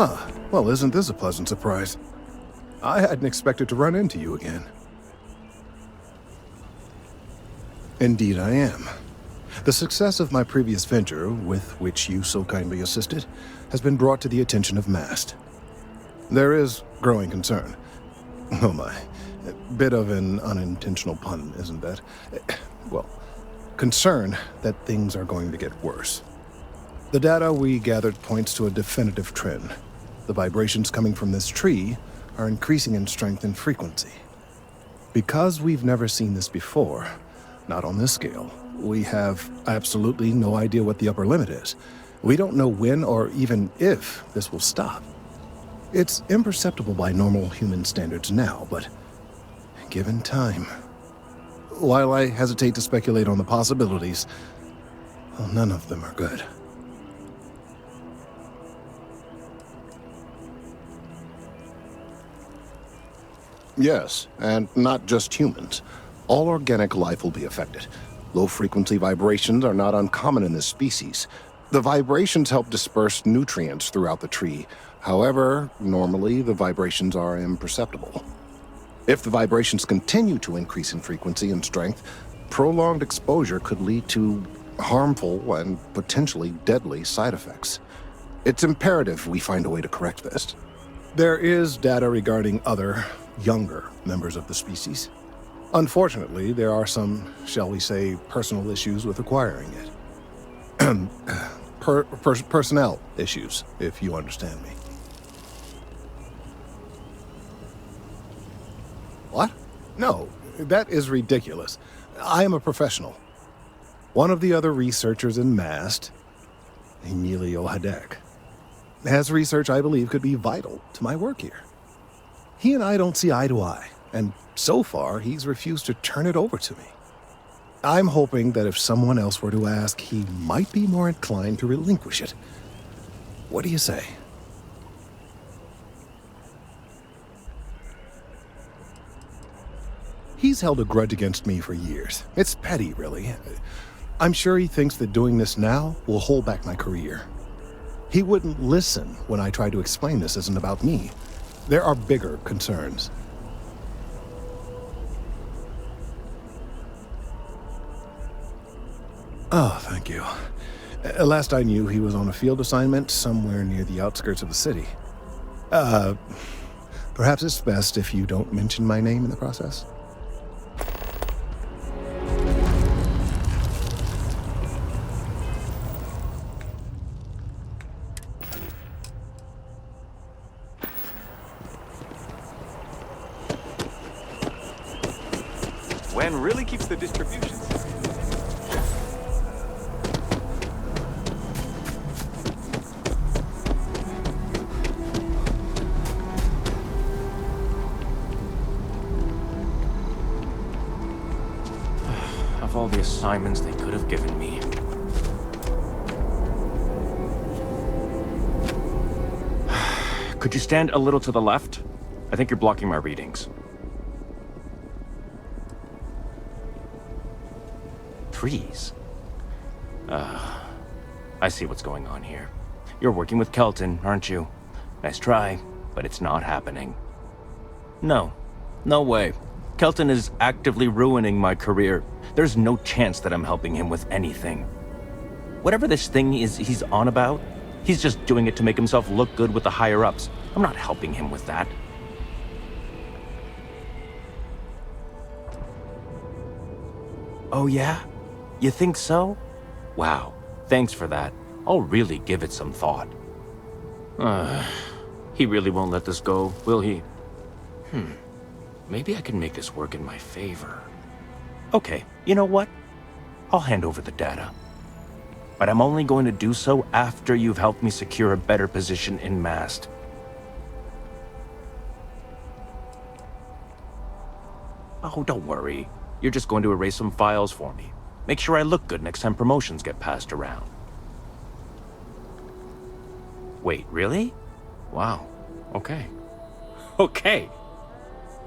Ah, well, isn't this a pleasant surprise? I hadn't expected to run into you again. Indeed I am. The success of my previous venture, with which you so kindly assisted, has been brought to the attention of MAST. There is growing concern. Oh my, a bit of an unintentional pun, isn't that? Well, concern that things are going to get worse. The data we gathered points to a definitive trend. The vibrations coming from this tree are increasing in strength and frequency. Because we've never seen this before, not on this scale, we have absolutely no idea what the upper limit is. We don't know when or even if this will stop. It's imperceptible by normal human standards now, but given time. While I hesitate to speculate on the possibilities, well, none of them are good. Yes, and not just humans. All organic life will be affected. Low-frequency vibrations are not uncommon in this species. The vibrations help disperse nutrients throughout the tree. However, normally the vibrations are imperceptible. If the vibrations continue to increase in frequency and strength, prolonged exposure could lead to harmful and potentially deadly side effects. It's imperative we find a way to correct this. There is data regarding other, younger members of the species. Unfortunately, there are some, shall we say, personal issues with acquiring it. Personnel issues, if you understand me. What? No, that is ridiculous. I am a professional. One of the other researchers in MAST, Emilio Hadek, has research I believe could be vital to my work here. He and I don't see eye to eye, and so far he's refused to turn it over to me. I'm hoping that if someone else were to ask, he might be more inclined to relinquish it. What do you say? He's held a grudge against me for years. It's petty, really. I'm sure he thinks that doing this now will hold back my career. He wouldn't listen when I tried to explain this isn't about me. There are bigger concerns. Oh, thank you. Last I knew, he was on a field assignment somewhere near the outskirts of the city. Perhaps it's best if you don't mention my name in the process? Wen really keeps the distributions. Of all the assignments they could have given me. Could you stand a little to the left? I think you're blocking my readings. Trees? I see what's going on here. You're working with Kelton, aren't you? Nice try, but it's not happening. No way. Kelton is actively ruining my career. There's no chance that I'm helping him with anything. Whatever this thing is he's on about, he's just doing it to make himself look good with the higher-ups. I'm not helping him with that. Oh yeah? You think so? Wow, thanks for that. I'll really give it some thought. He really won't let this go, will he? Maybe I can make this work in my favor. Okay, you know what? I'll hand over the data. But I'm only going to do so after you've helped me secure a better position in MAST. Oh, don't worry. You're just going to erase some files for me. Make sure I look good next time promotions get passed around. Wait, really? Wow. Okay. Okay.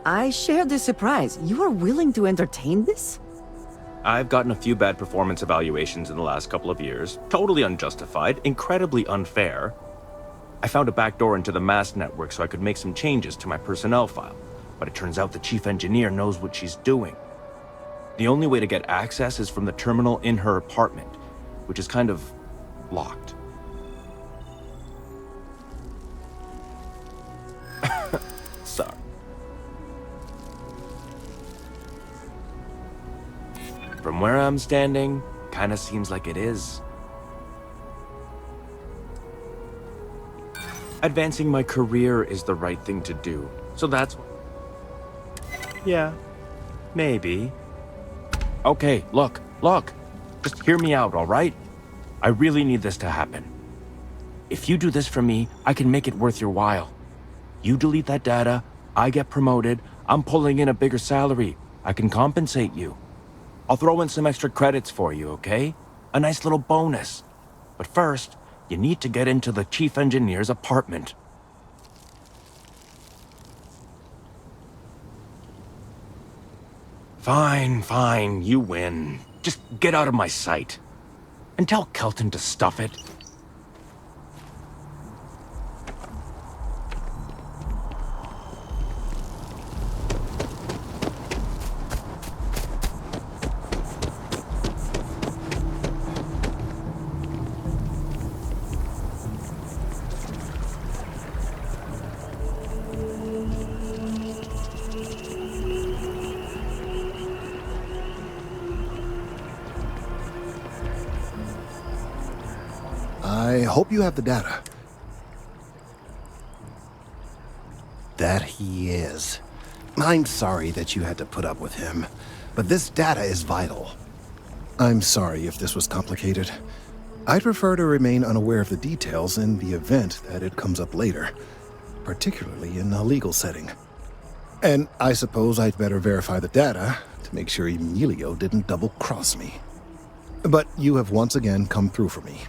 I share this surprise. You are willing to entertain this? I've gotten a few bad performance evaluations in the last couple of years. Totally unjustified, incredibly unfair. I found a backdoor into the mass network so I could make some changes to my personnel file, but it turns out the chief engineer knows what she's doing. The only way to get access is from the terminal in her apartment, which is kind of locked. Sorry. From where I'm standing, kinda seems like it is. Advancing my career is the right thing to do, so that's... Yeah, maybe. Okay, look. Just hear me out, all right? I really need this to happen. If you do this for me, I can make it worth your while. You delete that data, I get promoted, I'm pulling in a bigger salary. I can compensate you. I'll throw in some extra credits for you, okay? A nice little bonus. But first, you need to get into the chief engineer's apartment. Fine, you win. Just get out of my sight. And tell Kelton to stuff it. I hope you have the data. That he is. I'm sorry that you had to put up with him, but this data is vital. I'm sorry if this was complicated. I'd prefer to remain unaware of the details in the event that it comes up later, particularly in a legal setting. And I suppose I'd better verify the data to make sure Emilio didn't double-cross me. But you have once again come through for me.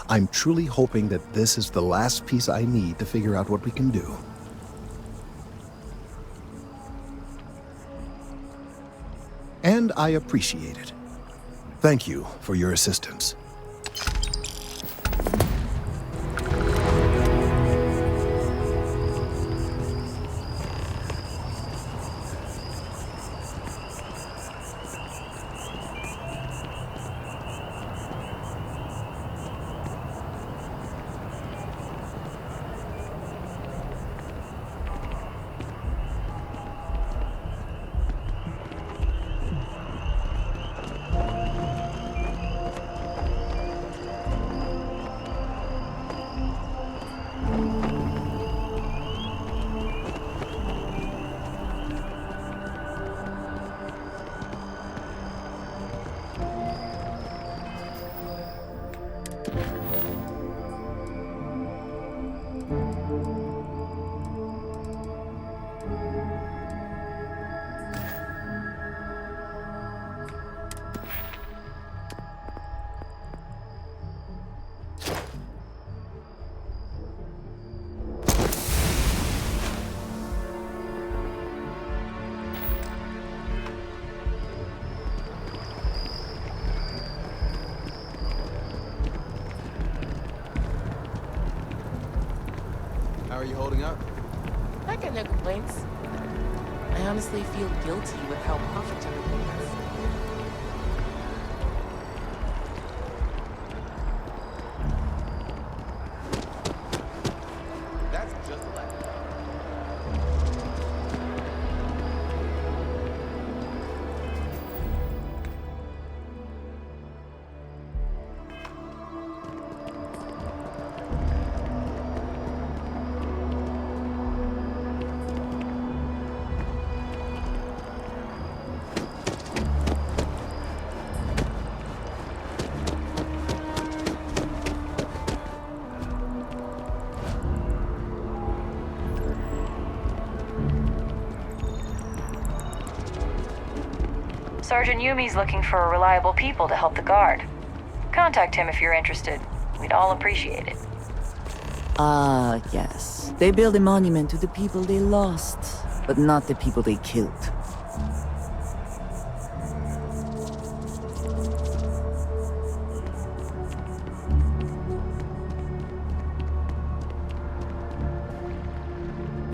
I'm truly hoping that this is the last piece I need to figure out what we can do. And I appreciate it. Thank you for your assistance. How are you holding up? I got no complaints. I honestly feel guilty with how perfect everything is. That's just like... Sergeant Yumi's looking for reliable people to help the guard. Contact him if you're interested. We'd all appreciate it. Ah, yes. They build a monument to the people they lost, but not the people they killed.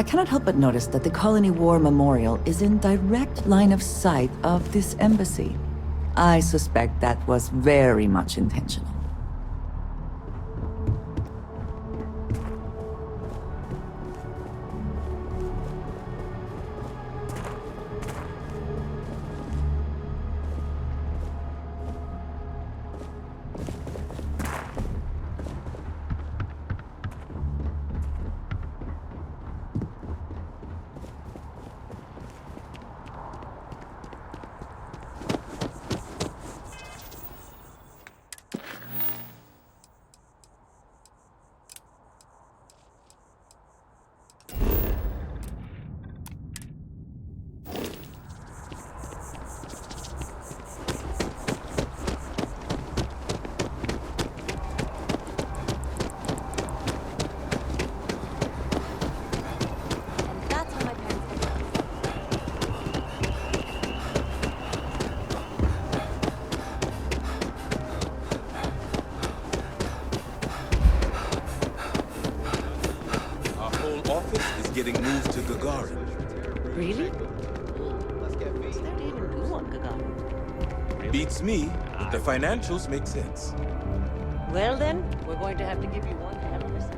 I cannot help but notice that the Colony War Memorial is in direct line of sight of this embassy. I suspect that was very much intentional. Our whole office is getting moved to Gagarin. Really? What's there to even do on Gagarin? Beats me, but the financials make sense. Well then, we're going to have to give you one hell of a second.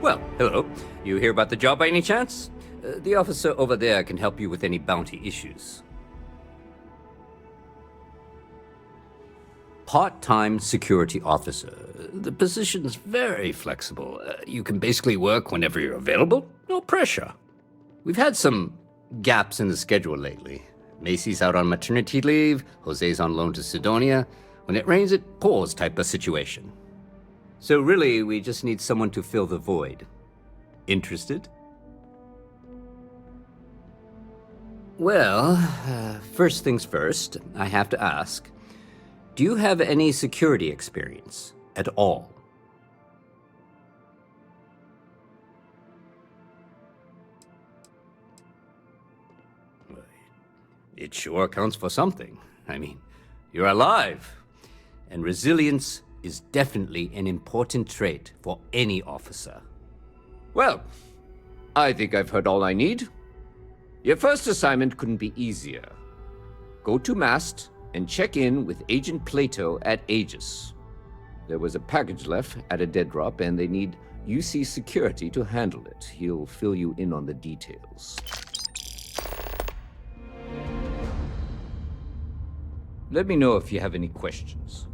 Well, hello. You hear about the job by any chance? The officer over there can help you with any bounty issues. Part-time security officer. The position's very flexible. You can basically work whenever you're available. No pressure. We've had some gaps in the schedule lately. Macy's out on maternity leave, Jose's on loan to Sidonia. When it rains, it pours type of situation. So really, we just need someone to fill the void. Interested? Well, first things first, I have to ask, do you have any security experience at all? It sure counts for something. I mean, you're alive, and resilience is definitely an important trait for any officer. Well, I think I've heard all I need. Your first assignment couldn't be easier. Go to Mast and check in with Agent Plato at Aegis. There was a package left at a dead drop, and they need UC security to handle it. He'll fill you in on the details. Let me know if you have any questions.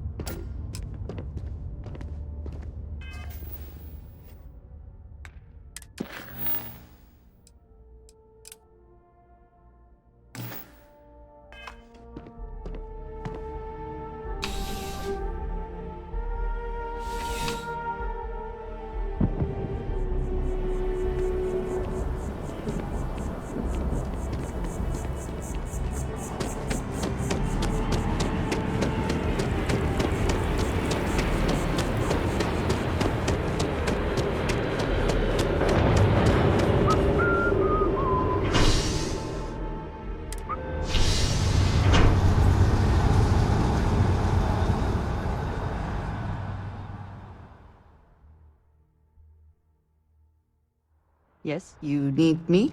Yes, you need me?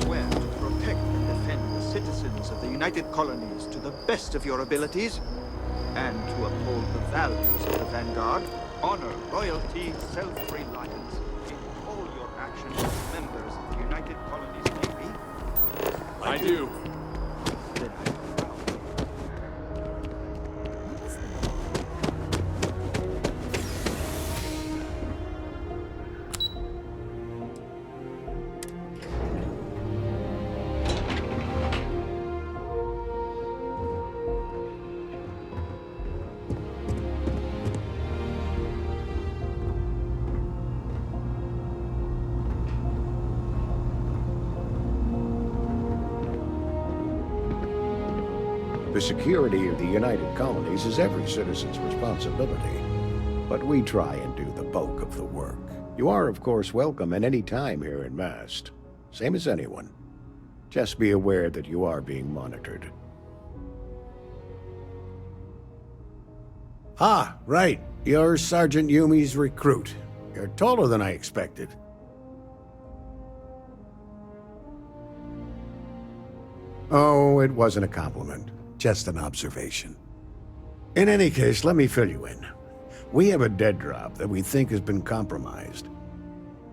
Swear to protect and defend the citizens of the United Colonies to the best of your abilities. and to uphold the values of the Vanguard, honor, loyalty, self-reliance in all your actions as members of the United Colonies Navy? I do. Then I am proud. The security of the United Colonies is every citizen's responsibility, but we try and do the bulk of the work. You are, of course, welcome at any time here in Mast, same as anyone. Just be aware that you are being monitored. Ah, right. You're Sergeant Yumi's recruit. You're taller than I expected. Oh, it wasn't a compliment. Just an observation. In any case, let me fill you in. We have a dead drop that we think has been compromised.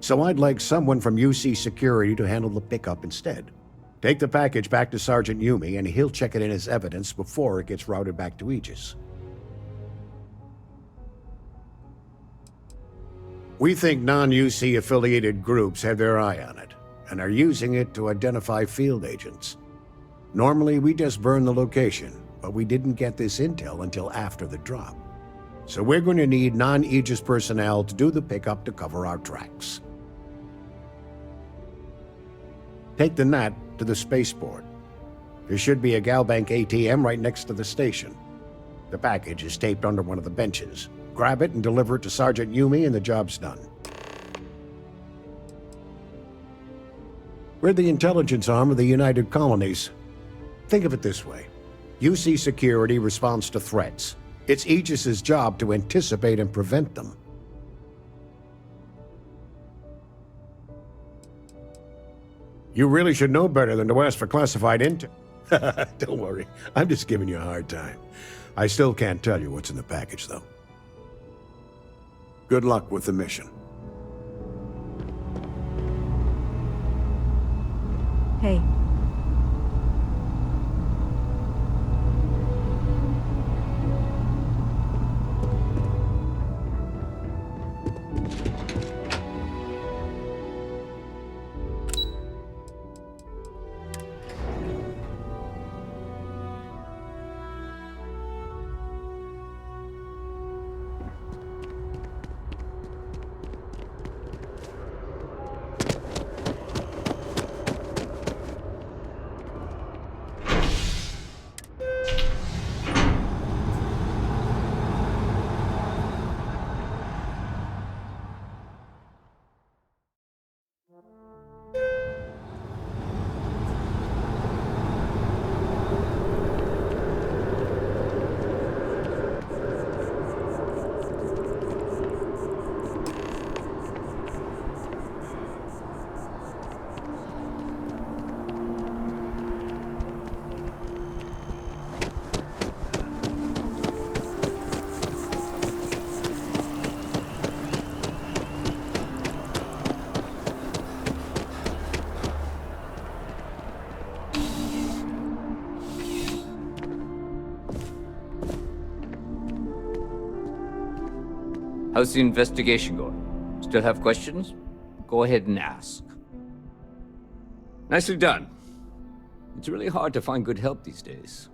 So I'd like someone from UC Security to handle the pickup instead. Take the package back to Sergeant Yumi and he'll check it in as evidence before it gets routed back to Aegis. We think non-UC affiliated groups have their eye on it and are using it to identify field agents. Normally, we just burn the location, but we didn't get this intel until after the drop. So we're going to need non-Aegis personnel to do the pickup to cover our tracks. Take the NAT to the spaceport. There should be a Galbank ATM right next to the station. The package is taped under one of the benches. Grab it and deliver it to Sergeant Yumi and the job's done. We're the intelligence arm of the United Colonies. Think of it this way. UC Security responds to threats. It's Aegis's job to anticipate and prevent them. You really should know better than to ask for classified intel. Don't worry, I'm just giving you a hard time. I still can't tell you what's in the package, though. Good luck with the mission. Hey. How's the investigation going? Still have questions? Go ahead and ask. Nicely done. It's really hard to find good help these days.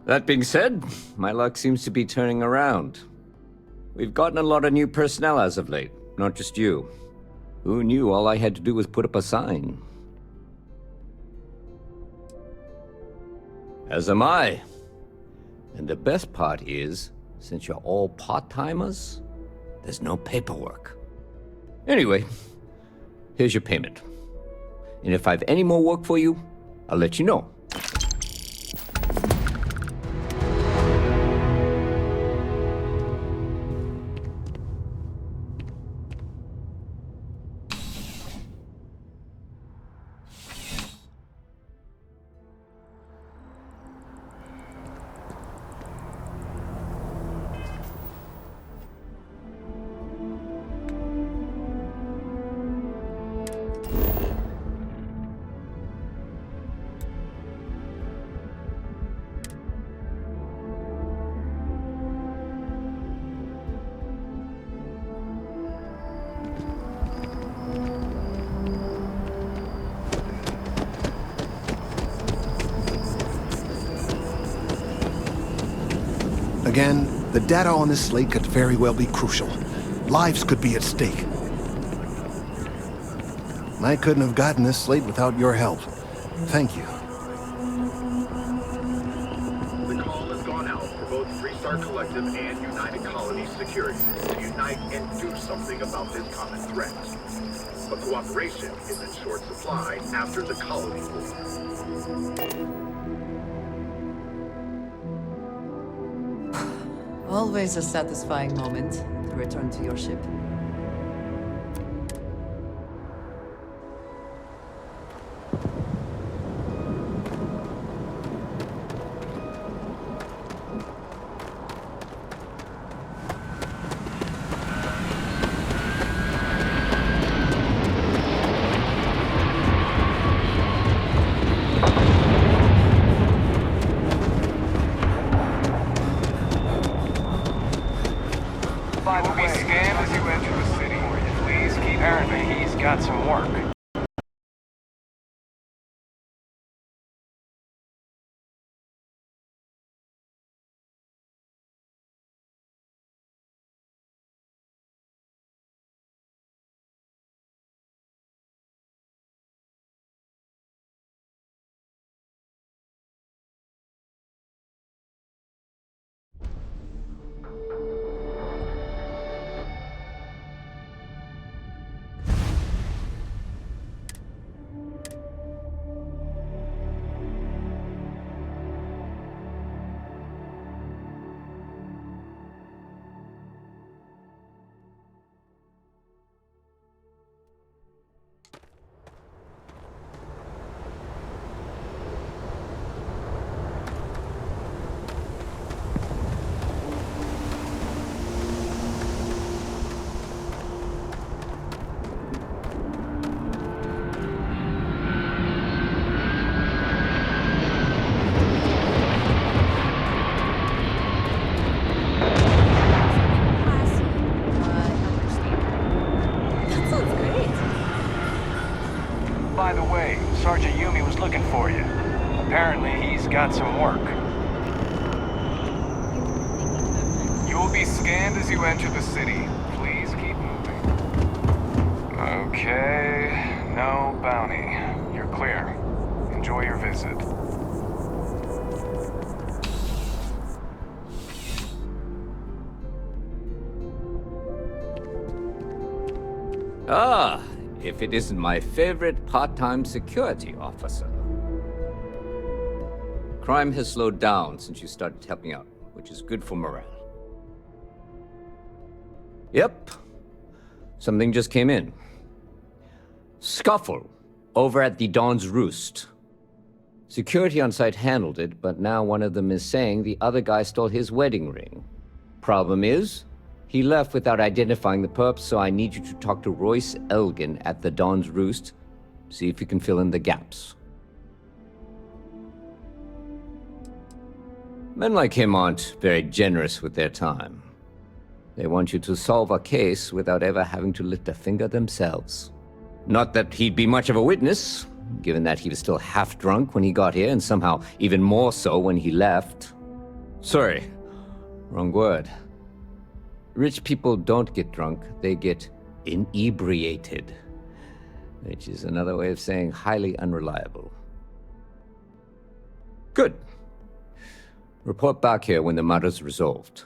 That being said, my luck seems to be turning around. We've gotten a lot of new personnel as of late, not just you. Who knew all I had to do was put up a sign? As am I. And the best part is, since you're all part-timers, there's no paperwork. Anyway, here's your payment. And if I have any more work for you, I'll let you know. Again, the data on this slate could very well be crucial. Lives could be at stake. I couldn't have gotten this slate without your help. Thank you. The call has gone out for both Freestar Collective and United Colonies Security to unite and do something about this common threat. But cooperation is in short supply after the colony war. Always a satisfying moment to return to your ship. Got some work. You will be scanned as you enter the city. Please keep moving. Okay, no bounty. You're clear. Enjoy your visit. Ah, if it isn't my favorite part-time security officer. Crime has slowed down since you started helping out, which is good for morale. Yep. Something just came in. Scuffle over at the Dawn's Roost. Security on site handled it, but now one of them is saying the other guy stole his wedding ring. Problem is, he left without identifying the perp, so I need you to talk to Royce Elgin at the Dawn's Roost. See if you can fill in the gaps. Men like him aren't very generous with their time. They want you to solve a case without ever having to lift a finger themselves. Not that he'd be much of a witness, given that he was still half drunk when he got here and somehow even more so when he left. Sorry, wrong word. Rich people don't get drunk, they get inebriated, which is another way of saying highly unreliable. Good. Report back here when the matter's resolved.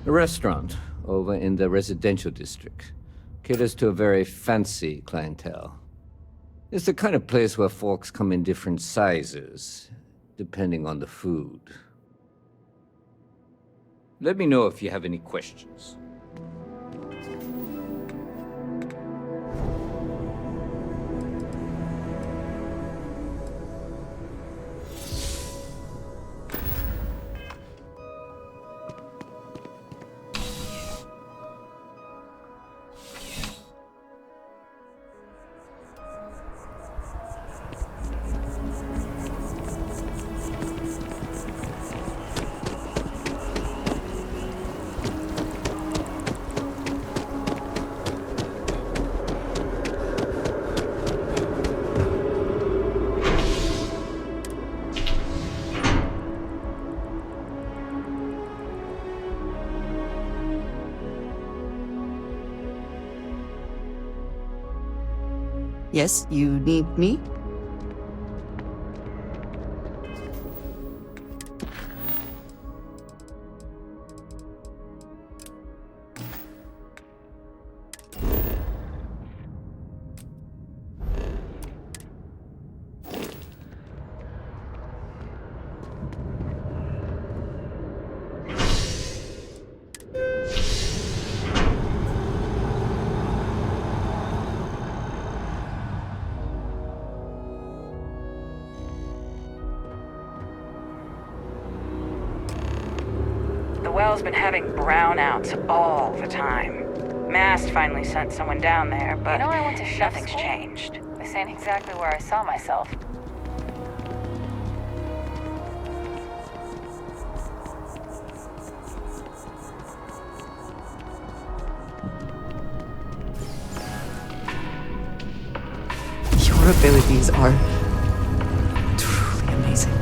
A restaurant over in the residential district caters to a very fancy clientele. It's the kind of place where forks come in different sizes, depending on the food. Let me know if you have any questions. Yes, you need me? The well's been having brownouts all the time. Mast finally sent someone down there, but I went to chef nothing's school. changed. This ain't exactly where I saw myself. Your abilities are truly amazing.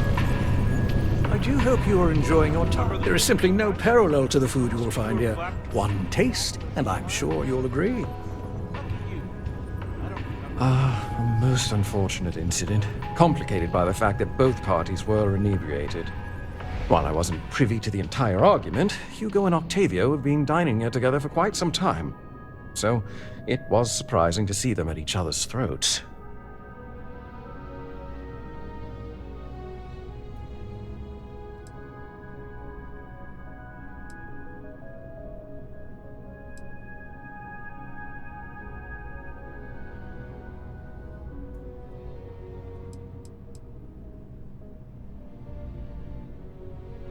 I do hope you are enjoying your time. There is simply no parallel to the food you will find here. One taste, and I'm sure you'll agree. A most unfortunate incident, complicated by the fact that both parties were inebriated. While I wasn't privy to the entire argument, Hugo and Octavio have been dining here together for quite some time. So, it was surprising to see them at each other's throats.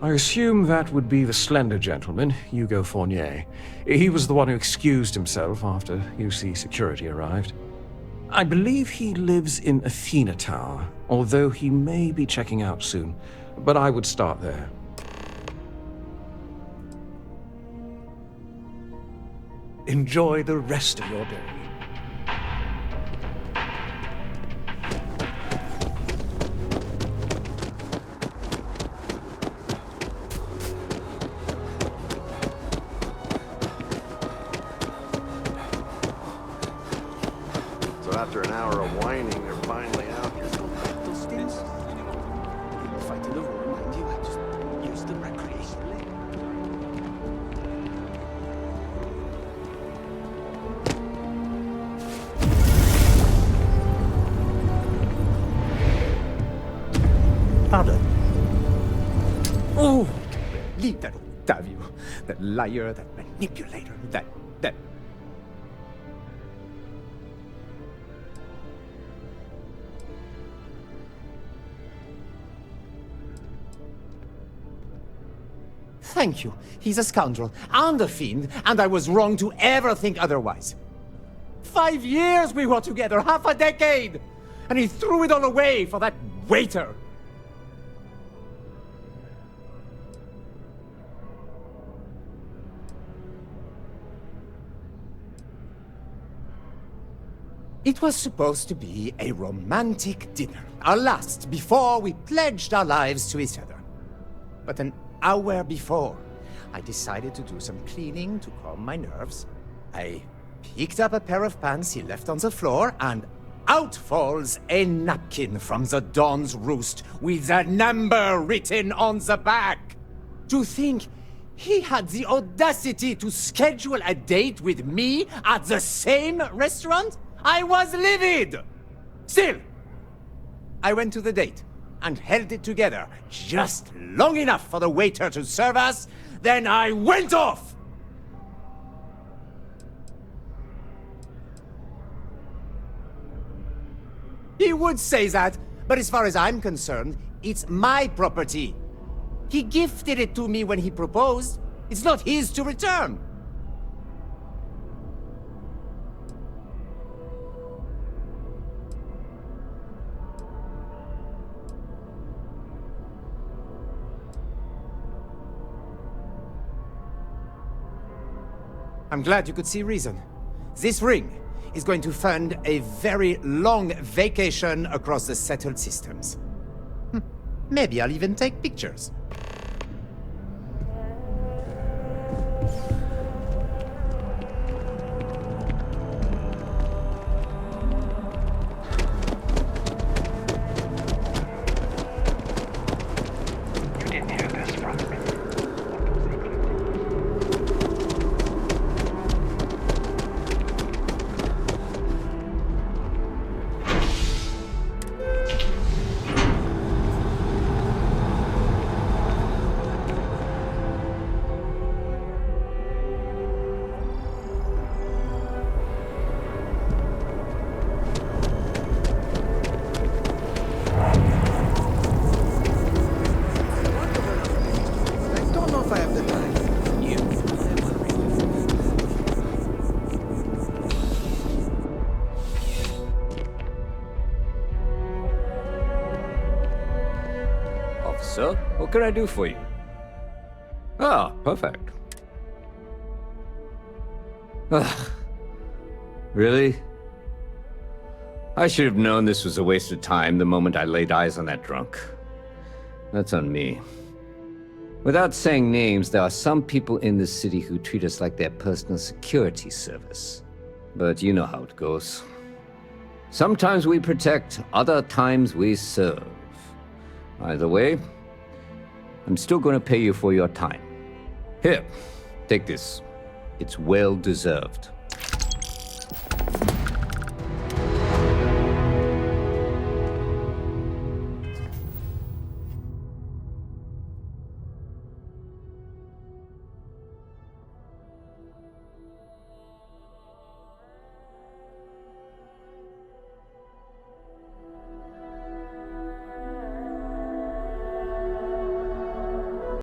I assume that would be the slender gentleman, Hugo Fournier. He was the one who excused himself after UC security arrived. I believe he lives in Athena Tower, although he may be checking out soon. But I would start there. Enjoy the rest of your day. So after an hour of whining, they're finally out here. Those things, people fight in the room, and you just use them recreationally. Pardon? Oh, leave that Octavio, that liar, that manipulator, that... Thank you. He's a scoundrel and a fiend, and I was wrong to ever think otherwise. 5 years we were together, half a decade! And he threw it all away for that waiter! It was supposed to be a romantic dinner, our last before we pledged our lives to each other. But an hour before, I decided to do some cleaning to calm my nerves. I picked up a pair of pants he left on the floor, and out falls a napkin from the Dawn's Roost with a number written on the back. To think he had the audacity to schedule a date with me at the same restaurant? I was livid! Still, I went to the date and held it together just long enough for the waiter to serve us, then I went off! He would say that, but as far as I'm concerned, it's my property. He gifted it to me when he proposed. It's not his to return. I'm glad you could see reason. This ring is going to fund a very long vacation across the settled systems. Maybe I'll even take pictures. So, what can I do for you? Ah, perfect. Ugh. Really? I should have known this was a waste of time the moment I laid eyes on that drunk. That's on me. Without saying names, there are some people in this city who treat us like their personal security service. But you know how it goes. Sometimes we protect, other times we serve. Either way, I'm still going to pay you for your time. Here, take this. It's well deserved.